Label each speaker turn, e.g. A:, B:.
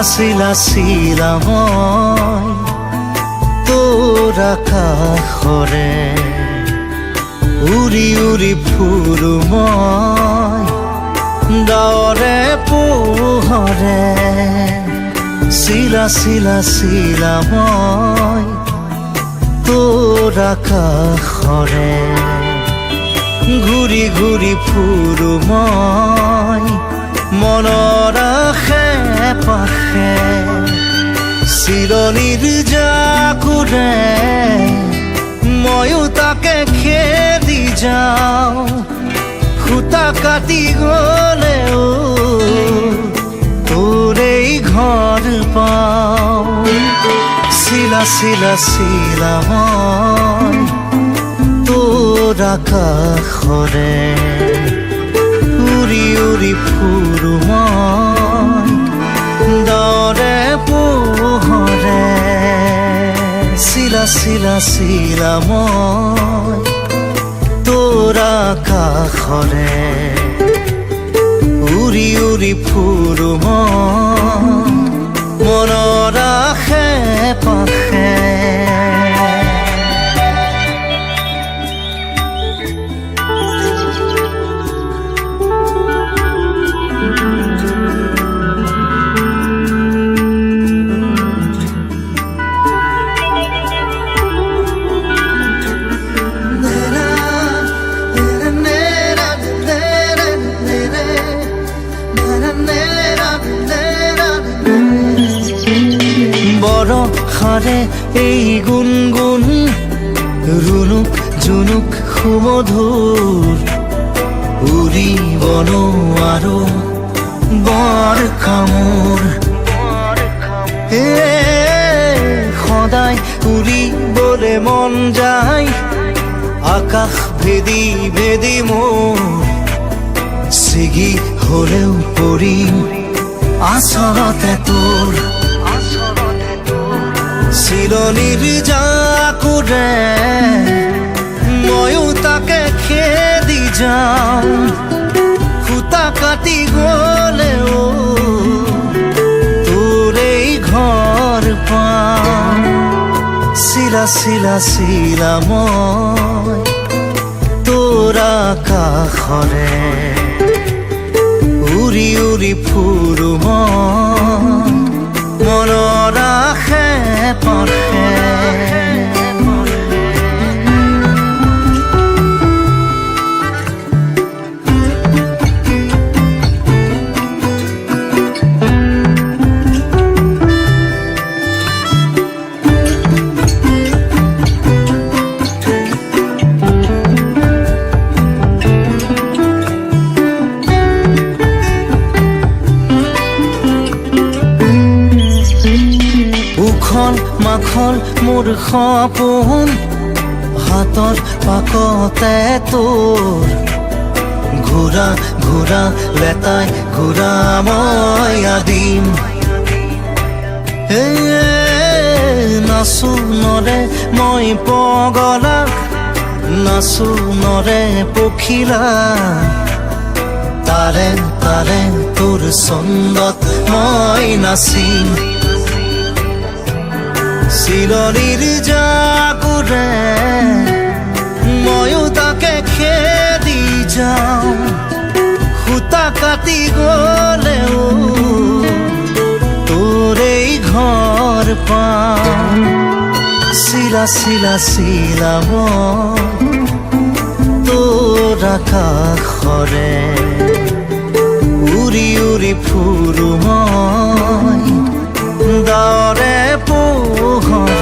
A: চিলা চিলা মই তোৰ আকাশৰে উৰি উৰি ফুৰো মই ডাৱৰে পোহৰে চিলা চিলা চিলা মই তোৰ আকাশৰে ঘূৰি ঘূৰি ফুৰো মই মনৰ আশে পাশে চিলনীৰ জাকুৰে ময়ো তাকে খেদি যাওঁ খুটা কাটি গলেও তোৰেই ঘৰ পাওঁ চিলা চিলা চিলা মই তোৰ আকাশৰে উৰি উৰি ফুৰো মই ডাৱৰে পোহৰে চিলা চিলা চিলা মই তোৰ আকাশৰে উৰি উৰি ফুৰো মই মনৰ আশে পাশে বৰষাৰে এই গুণগুণ ৰুণুক জুনুক সুমধুৰ উৰিব নোৱাৰো বৰ কামোৰ সদায় উৰিবলে মন যায় আকাশ ভেদি ভেদি মোৰ ছিগি হলেও পৰিম আচলতে তোৰ চিলনীৰ জাকুৰে ময়ো তাকে খেদি যাওঁ খুটা কাটি গলেও তোৰেই ঘৰ পাওঁ চিলা চিলা চিলা মই তোৰ আকাশৰে উৰি উৰি ফুৰো মই মনৰ আশে পাশে মাখন মোৰ সপোন হাতৰ পাকতে তোৰ ঘূৰা ঘূৰা লেতাই ঘূৰা মই আদিম নাচো নৰে মই পগলা নাচো নৰে পখিলা তাৰে তাৰে তোৰ ছন্দত মই নাচিম চিলনীৰ জাকুৰে ময়ো তাকে খেদি যাওঁ খুটা কাটি গলেও তোৰেই ঘৰ পাওঁ চিলা চিলা চিলা মই তোৰ আকাশৰে উৰি উৰি ফুৰো মই ডাৱৰে পোহৰে